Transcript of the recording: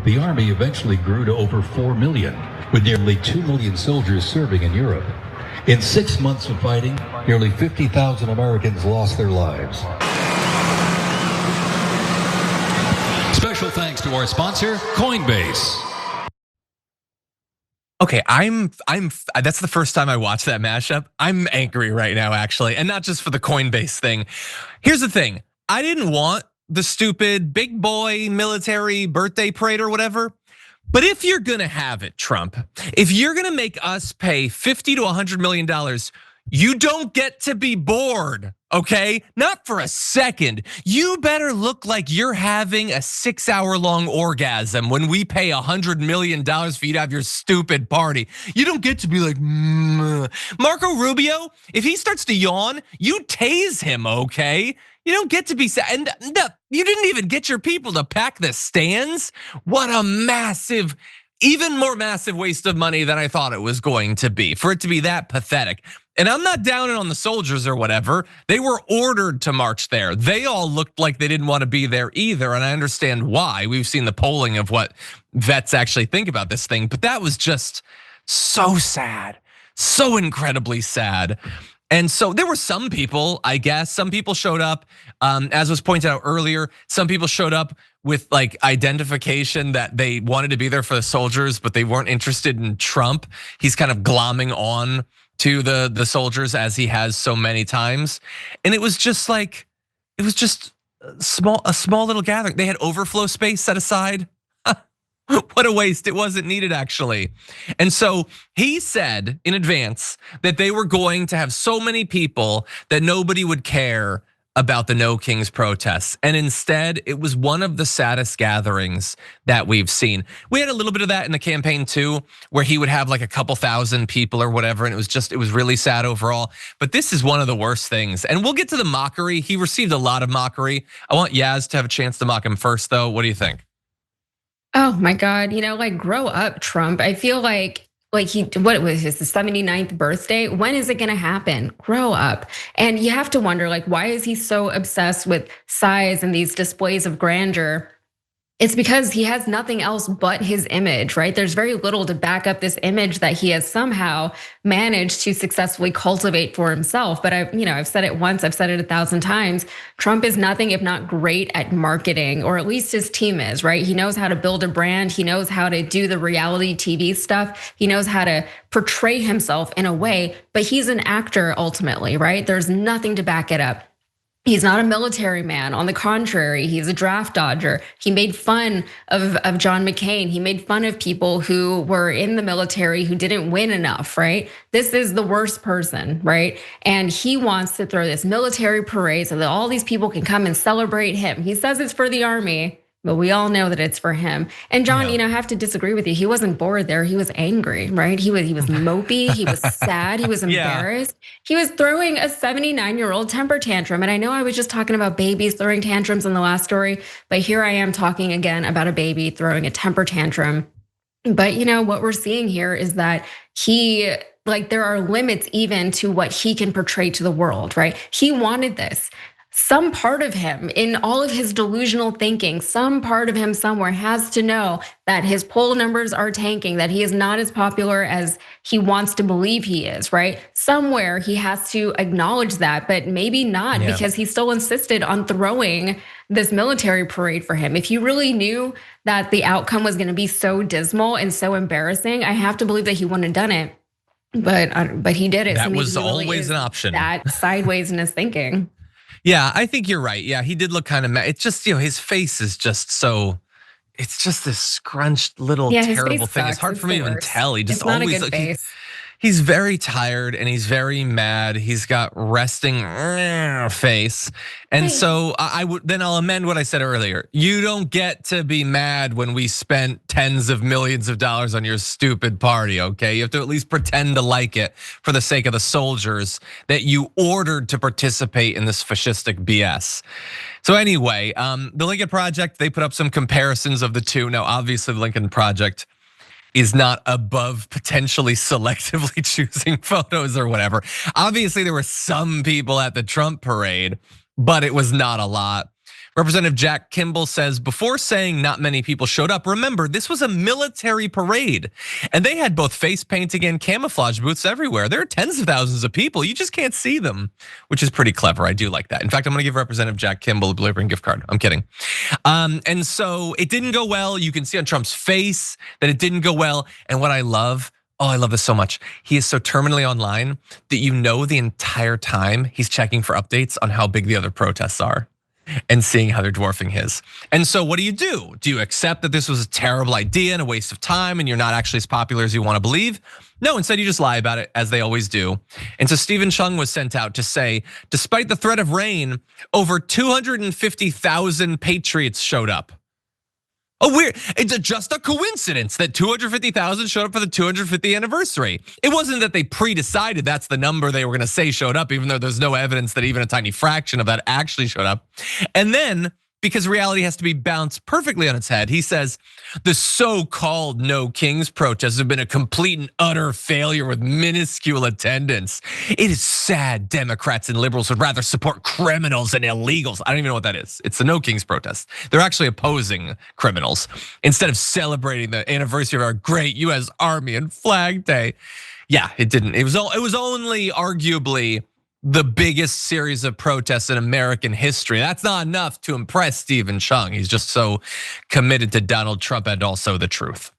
the army eventually grew to over 4 million, with nearly 2 million soldiers serving in Europe. In 6 months of fighting, nearly 50,000 Americans lost their lives. Special thanks to our sponsor, Coinbase. Okay, that's the first time I watched that mashup. I'm angry right now, actually, and not just for the Coinbase thing. Here's the thing, I didn't want the stupid big boy military birthday parade or whatever. But if you're gonna have it, Trump, if you're gonna make us pay $50 to $100 million, you don't get to be bored, okay? Not for a second. You better look like you're having a 6-hour-long orgasm when we pay $100 million for you to have your stupid party. You don't get to be like, Marco Rubio, if he starts to yawn, you tase him, okay? You don't get to be sad, and you didn't even get your people to pack the stands. What a massive, even more massive waste of money than I thought it was going to be, for it to be that pathetic. And I'm not downing on the soldiers or whatever. They were ordered to march there. They all looked like they didn't want to be there either, and I understand why. We've seen the polling of what vets actually think about this thing, but that was just so sad, so incredibly sad. And so there were some people, I guess, some people showed up, as was pointed out earlier, some people showed up with like identification that they wanted to be there for the soldiers, but they weren't interested in Trump. He's kind of glomming on to the soldiers as he has so many times. And it was just like, it was just a small little gathering. They had overflow space set aside. What a waste, it wasn't needed actually. And so he said in advance that they were going to have so many people that nobody would care about the No Kings protests. And instead, it was one of the saddest gatherings that we've seen. We had a little bit of that in the campaign too, where he would have like a couple thousand people or whatever, and it was really sad overall. But this is one of the worst things. And we'll get to the mockery. He received a lot of mockery. I want Yaz to have a chance to mock him first though. What do you think? Oh my God, like grow up, Trump. I feel like what was his the 79th birthday? When is it gonna happen? Grow up. And you have to wonder, like, why is he so obsessed with size and these displays of grandeur? It's because he has nothing else but his image, right? There's very little to back up this image that he has somehow managed to successfully cultivate for himself. But I've said it once, I've said it 1,000 times. Trump is nothing if not great at marketing, or at least his team is, right? He knows how to build a brand. He knows how to do the reality TV stuff. He knows how to portray himself in a way, but he's an actor ultimately, right? There's nothing to back it up. He's not a military man. On the contrary, he's a draft dodger. He made fun of John McCain. He made fun of people who were in the military who didn't win enough, right? This is the worst person, right? And he wants to throw this military parade so that all these people can come and celebrate him. He says it's for the army, but we all know that it's for him. And John, I have to disagree with you. He wasn't bored there. He was angry, right? He was mopey. He was sad. He was embarrassed. He was throwing a 79-year-old temper tantrum. And I know I was just talking about babies throwing tantrums in the last story, but here I am talking again about a baby throwing a temper tantrum. But what we're seeing here is that there are limits even to what he can portray to the world, right? He wanted this. Some part of him, in all of his delusional thinking, some part of him somewhere has to know that his poll numbers are tanking, that he is not as popular as he wants to believe he is, right? Somewhere he has to acknowledge that, but maybe not, because he still insisted on throwing this military parade for him. If you really knew that the outcome was gonna be so dismal and so embarrassing, I have to believe that he wouldn't have done it. But he did it. That was always an option. That sideways in his thinking. Yeah, I think you're right. Yeah, he did look kind of mad. It's just, his face is just so, it's just this scrunched little terrible thing. It's hard for me to even tell. He just always like, he's very tired and he's very mad. He's got resting face. And so I'll amend what I said earlier. You don't get to be mad when we spent tens of millions of dollars on your stupid party, okay? You have to at least pretend to like it for the sake of the soldiers that you ordered to participate in this fascistic BS. So anyway, the Lincoln Project, they put up some comparisons of the two. Now, obviously the Lincoln Project is not above potentially selectively choosing photos or whatever. Obviously, there were some people at the Trump parade, but it was not a lot. Representative Jack Kimball says, before saying not many people showed up, remember, this was a military parade. And they had both face painting and camouflage booths everywhere. There are tens of thousands of people. You just can't see them, which is pretty clever. I do like that. In fact, I'm gonna give Representative Jack Kimball a Blue Apron gift card. I'm kidding. And so it didn't go well. You can see on Trump's face that it didn't go well. And what I love, oh, I love this so much. He is so terminally online that you know the entire time he's checking for updates on how big the other protests are and seeing how they're dwarfing his. And so what do? Do you accept that this was a terrible idea and a waste of time and you're not actually as popular as you want to believe? No, instead you just lie about it, as they always do. And so Stephen Chung was sent out to say, despite the threat of rain, over 250,000 patriots showed up. Oh, weird. It's just a coincidence that 250,000 showed up for the 250th anniversary. It wasn't that they pre-decided that's the number they were gonna say showed up, even though there's no evidence that even a tiny fraction of that actually showed up. And then, because reality has to be bounced perfectly on its head, he says, the so-called No Kings protests have been a complete and utter failure with minuscule attendance. It is sad Democrats and liberals would rather support criminals and illegals. I don't even know what that is. It's the No Kings protest. They're actually opposing criminals instead of celebrating the anniversary of our great US Army and Flag Day. Yeah, it didn't. It was only arguably the biggest series of protests in American history. That's not enough to impress Stephen Chung. He's just so committed to Donald Trump and also the truth.